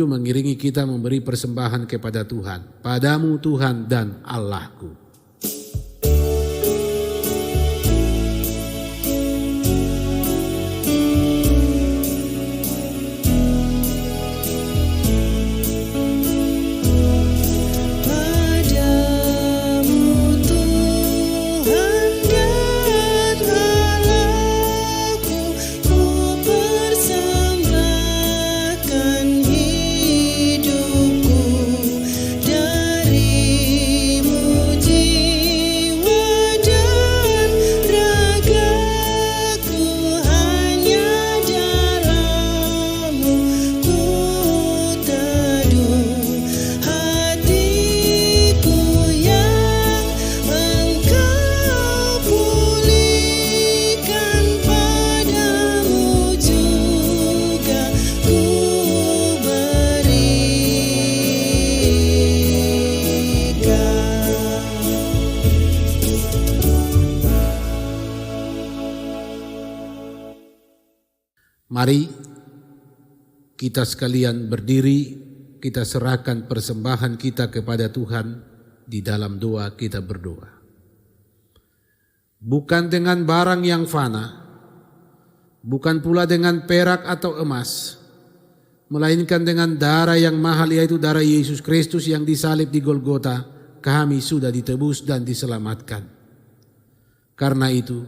S1: mengiringi kita memberi persembahan kepada Tuhan. Padamu Tuhan dan Allahku.
S3: Padamu Tuhan dan Allahku, ku persembahkan hidupku, darimu jiwa dan ragaku, hanya dalammu ku teduh. Hatiku yang Engkau pulihkan, padamu juga ku berikan.
S1: Mari kita sekalian berdiri kita serahkan persembahan kita kepada Tuhan di dalam doa kita berdoa. Bukan dengan barang yang fana, bukan pula dengan perak atau emas, melainkan dengan darah yang mahal, yaitu darah Yesus Kristus yang disalib di Golgota, kami sudah ditebus dan diselamatkan. Karena itu,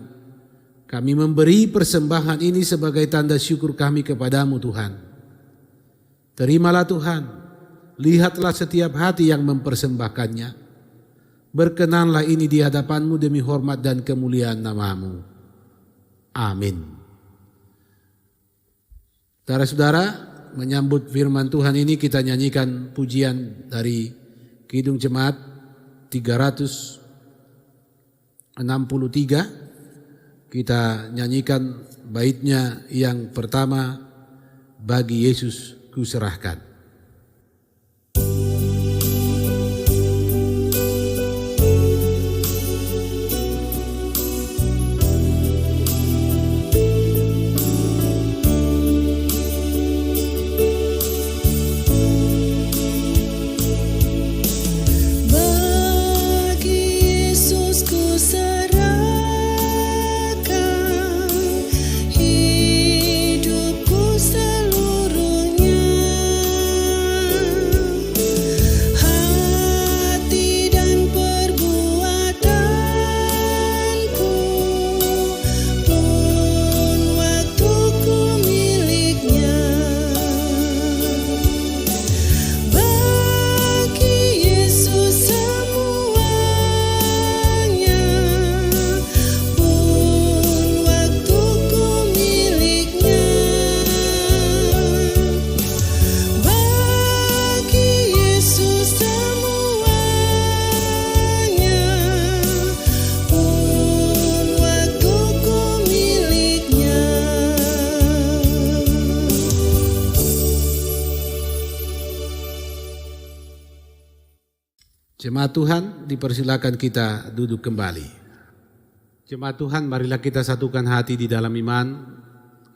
S1: kami memberi persembahan ini sebagai tanda syukur kami kepadamu Tuhan. Terimalah Tuhan, lihatlah setiap hati yang mempersembahkannya. Berkenanlah ini di hadapanmu demi hormat dan kemuliaan namamu. Amin. Saudara-saudara, menyambut firman Tuhan ini kita nyanyikan pujian dari Kidung Jemaat 363. Kita nyanyikan baitnya yang pertama, bagi Yesus kuserahkan. Jemaat Tuhan, dipersilakan kita duduk kembali. Jemaat Tuhan, marilah kita satukan hati di dalam iman.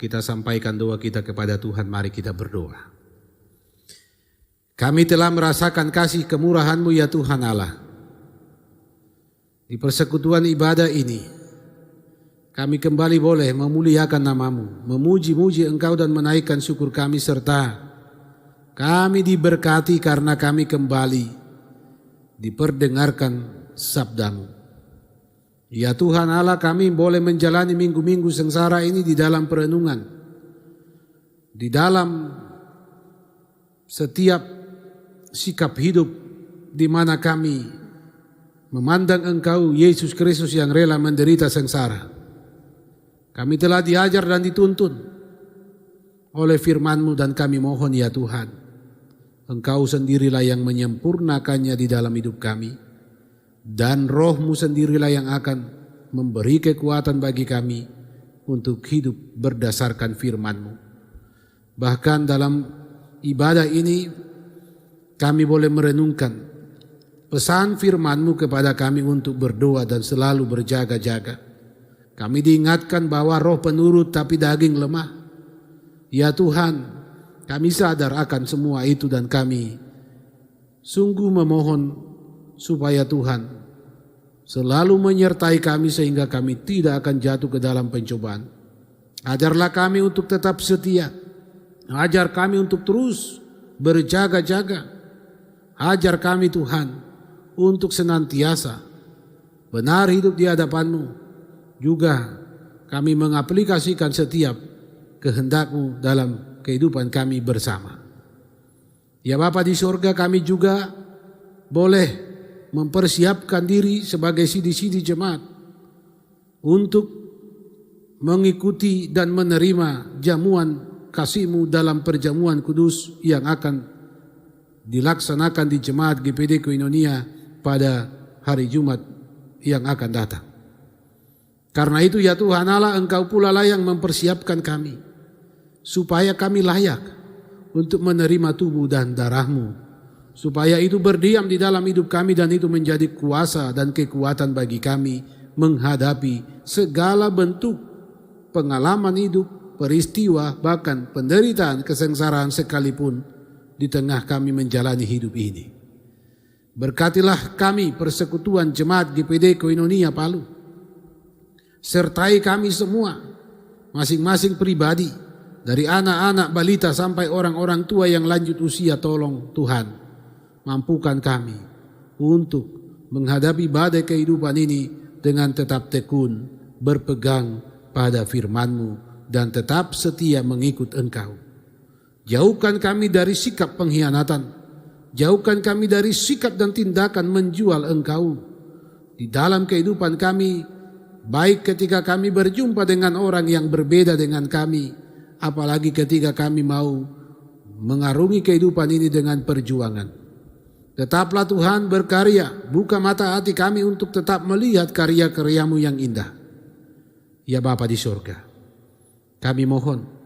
S1: Kita sampaikan doa kita kepada Tuhan, mari kita berdoa. Kami telah merasakan kasih kemurahan-Mu ya Tuhan Allah. Di persekutuan ibadah ini, kami kembali boleh memuliakan nama-Mu, memuji-muji Engkau dan menaikkan syukur kami, serta kami diberkati karena kami kembali diperdengarkan sabda-Mu. Ya Tuhan Allah, kami boleh menjalani minggu-minggu sengsara ini di dalam perenungan, di dalam setiap sikap hidup di mana kami memandang Engkau Yesus Kristus yang rela menderita sengsara. Kami telah diajar dan dituntun oleh firman-Mu dan kami mohon ya Tuhan, Engkau sendirilah yang menyempurnakannya di dalam hidup kami, dan Roh-Mu sendirilah yang akan memberi kekuatan bagi kami untuk hidup berdasarkan firman-Mu. Bahkan dalam ibadah ini kami boleh merenungkan pesan firman-Mu kepada kami untuk berdoa dan selalu berjaga-jaga. Kami diingatkan bahwa roh penurut tapi daging lemah. Ya Tuhan, kami sadar akan semua itu dan kami sungguh memohon supaya Tuhan selalu menyertai kami sehingga kami tidak akan jatuh ke dalam pencobaan. Ajarlah kami untuk tetap setia. Ajar kami untuk terus berjaga-jaga. Ajar kami Tuhan untuk senantiasa benar hidup di hadapan-Mu. Juga kami mengaplikasikan setiap kehendak-Mu dalam kehidupan kami bersama. Ya Bapa di surga, kami juga boleh mempersiapkan diri sebagai sidi-sidi jemaat untuk mengikuti dan menerima jamuan kasih-Mu dalam perjamuan kudus yang akan dilaksanakan di jemaat GPD Koinonia pada hari Jumat yang akan datang. Karena itu ya Tuhan Allah, Engkau pula lah yang mempersiapkan kami supaya kami layak untuk menerima tubuh dan darah-Mu, supaya itu berdiam di dalam hidup kami dan itu menjadi kuasa dan kekuatan bagi kami menghadapi segala bentuk pengalaman hidup, peristiwa, bahkan penderitaan, kesengsaraan sekalipun di tengah kami menjalani hidup ini. Berkatilah kami persekutuan Jemaat GPD Koinonia Palu. Sertai kami semua, masing-masing pribadi, dari anak-anak balita sampai orang-orang tua yang lanjut usia. Tolong Tuhan, mampukan kami untuk menghadapi badai kehidupan ini dengan tetap tekun, berpegang pada firman-Mu, dan tetap setia mengikut Engkau. Jauhkan kami dari sikap pengkhianatan, jauhkan kami dari sikap dan tindakan menjual Engkau di dalam kehidupan kami, baik ketika kami berjumpa dengan orang yang berbeda dengan kami, apalagi ketika kami mau mengarungi kehidupan ini dengan perjuangan. Tetaplah Tuhan berkarya, buka mata hati kami untuk tetap melihat karya-karya-Mu yang indah. Ya Bapa di surga, kami mohon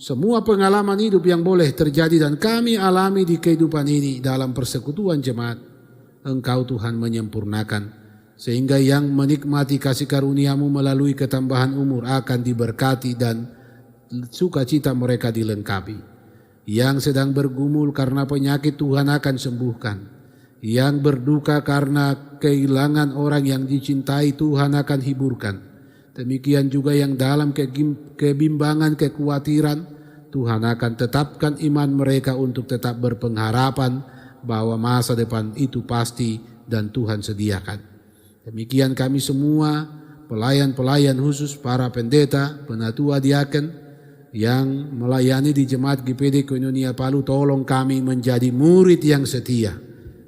S1: semua pengalaman hidup yang boleh terjadi dan kami alami di kehidupan ini dalam persekutuan jemaat, Engkau Tuhan menyempurnakan, sehingga yang menikmati kasih karunia-Mu melalui ketambahan umur akan diberkati dan sukacita mereka dilengkapi. Yang sedang bergumul karena penyakit Tuhan akan sembuhkan. Yang berduka karena kehilangan orang yang dicintai Tuhan akan hiburkan. Demikian juga yang dalam kebimbangan, kekhawatiran, Tuhan akan tetapkan iman mereka untuk tetap berpengharapan bahwa masa depan itu pasti dan Tuhan sediakan. Demikian kami semua, pelayan-pelayan khusus, para pendeta, penatua diaken yang melayani di Jemaat GPD Koinonia Palu, tolong kami menjadi murid yang setia,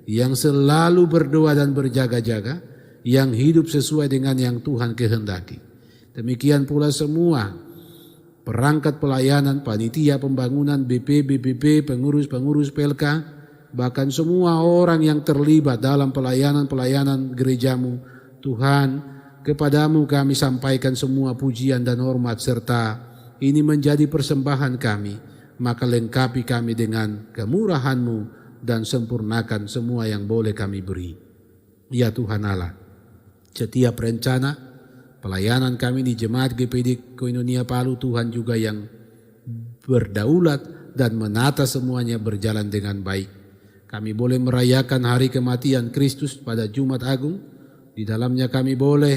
S1: yang selalu berdoa dan berjaga-jaga, yang hidup sesuai dengan yang Tuhan kehendaki. Demikian pula semua perangkat pelayanan, panitia pembangunan, BP, BPP, pengurus-pengurus PLK, bahkan semua orang yang terlibat dalam pelayanan-pelayanan gereja-Mu. Tuhan, kepadamu kami sampaikan semua pujian dan hormat, serta ini menjadi persembahan kami, maka lengkapi kami dengan kemurahan-Mu dan sempurnakan semua yang boleh kami beri. Ya Tuhan Allah, setiap rencana pelayanan kami di Jemaat GPD Koinonia Palu, Tuhan juga yang berdaulat dan menata semuanya berjalan dengan baik. Kami boleh merayakan hari kematian Kristus pada Jumat Agung. Di dalamnya kami boleh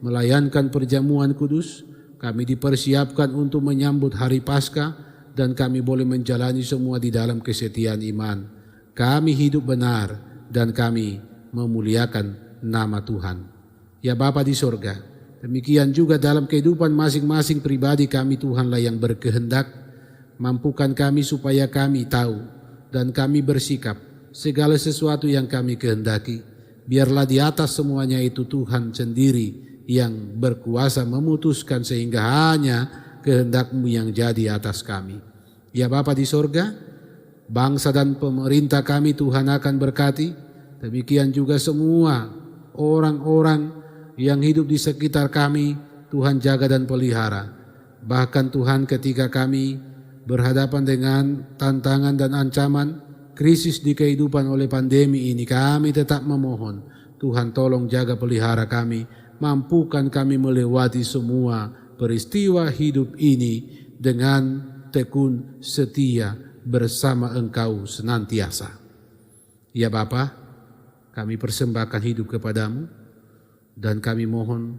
S1: melayankan perjamuan kudus. Kami dipersiapkan untuk menyambut hari Paskah dan kami boleh menjalani semua di dalam kesetiaan iman. Kami hidup benar dan kami memuliakan nama Tuhan. Ya Bapa di sorga, demikian juga dalam kehidupan masing-masing pribadi kami, Tuhanlah yang berkehendak. Mampukan kami supaya kami tahu dan kami bersikap segala sesuatu yang kami kehendaki. Biarlah di atas semuanya itu Tuhan sendiri yang berkuasa memutuskan, sehingga hanya kehendak-Mu yang jadi atas kami. Ya Bapa di sorga, bangsa dan pemerintah kami Tuhan akan berkati. Demikian juga semua orang-orang yang hidup di sekitar kami, Tuhan jaga dan pelihara. Bahkan Tuhan, ketika kami berhadapan dengan tantangan dan ancaman, krisis di kehidupan oleh pandemi ini, kami tetap memohon, Tuhan tolong jaga pelihara kami, mampukan kami melewati semua peristiwa hidup ini dengan tekun setia bersama Engkau senantiasa. Ya Bapa, kami persembahkan hidup kepadamu dan kami mohon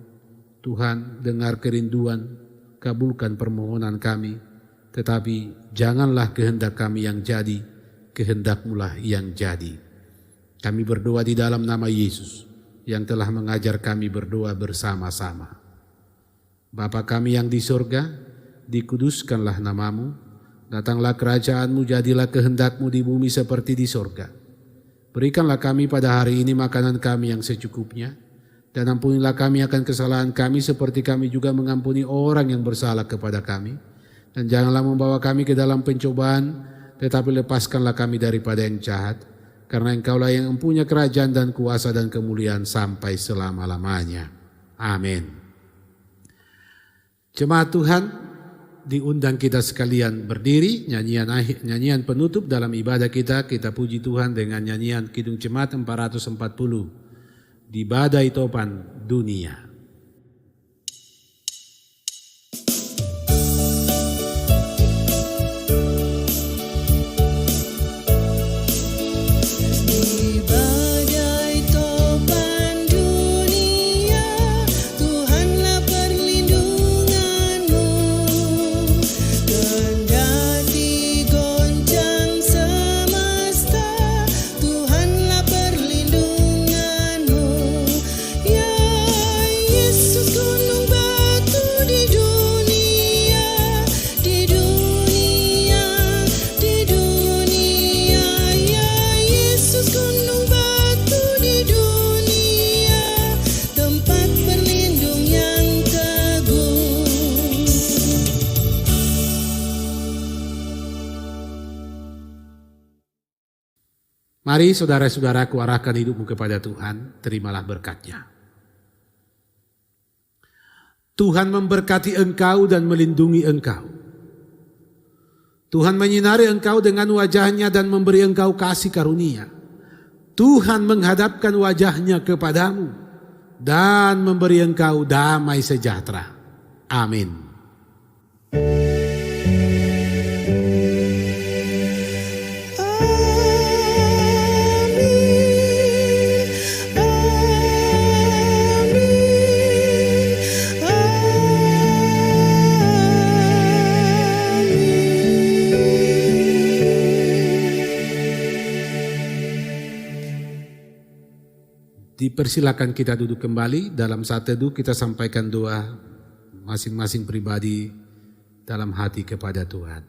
S1: Tuhan dengar kerinduan, kabulkan permohonan kami, tetapi janganlah kehendak kami yang jadi, kehendak-Mu lah yang jadi. Kami berdoa di dalam nama Yesus yang telah mengajar kami berdoa bersama-sama. Bapa kami yang di surga, dikuduskanlah nama-Mu, datanglah kerajaan-Mu, jadilah kehendak-Mu di bumi seperti di surga. Berikanlah kami pada hari ini makanan kami yang secukupnya, dan ampunilah kami akan kesalahan kami seperti kami juga mengampuni orang yang bersalah kepada kami. Dan janganlah membawa kami ke dalam pencobaan, tetapi lepaskanlah kami daripada yang jahat. Karena Engkaulah yang mempunyai kerajaan dan kuasa dan kemuliaan sampai selama-lamanya. Amin. Jemaat Tuhan, diundang kita sekalian berdiri, nyanyian penutup dalam ibadah kita. Kita puji Tuhan dengan nyanyian Kidung Jemaat 440, di badai topan dunia.
S3: gunung batu di dunia, di dunia, di dunia. Ya Yesus gunung batu di dunia, tempat berlindung yang teguh.
S1: Mari saudara-saudaraku arahkan hidupmu kepada Tuhan, terimalah berkat-Nya. Tuhan memberkati engkau dan melindungi engkau. Tuhan menyinari engkau dengan wajah-Nya dan memberi engkau kasih karunia. Tuhan menghadapkan wajah-Nya kepadamu dan memberi engkau damai sejahtera. Amin. Dipersilakan kita duduk kembali. Dalam saat teduh kita sampaikan doa masing-masing pribadi dalam hati kepada Tuhan.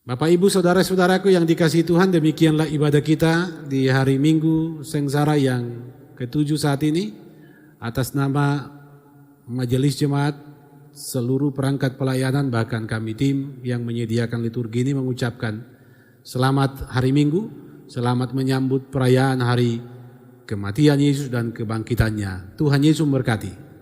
S1: Bapak Ibu saudara-saudaraku yang dikasihi Tuhan, demikianlah ibadah kita di hari Minggu Sengsara yang ke-7 saat ini. Atas nama Majelis Jemaat, seluruh perangkat pelayanan, bahkan kami tim yang menyediakan liturgi ini mengucapkan selamat hari Minggu, selamat menyambut perayaan hari kematian Yesus dan kebangkitannya. Tuhan Yesus memberkati.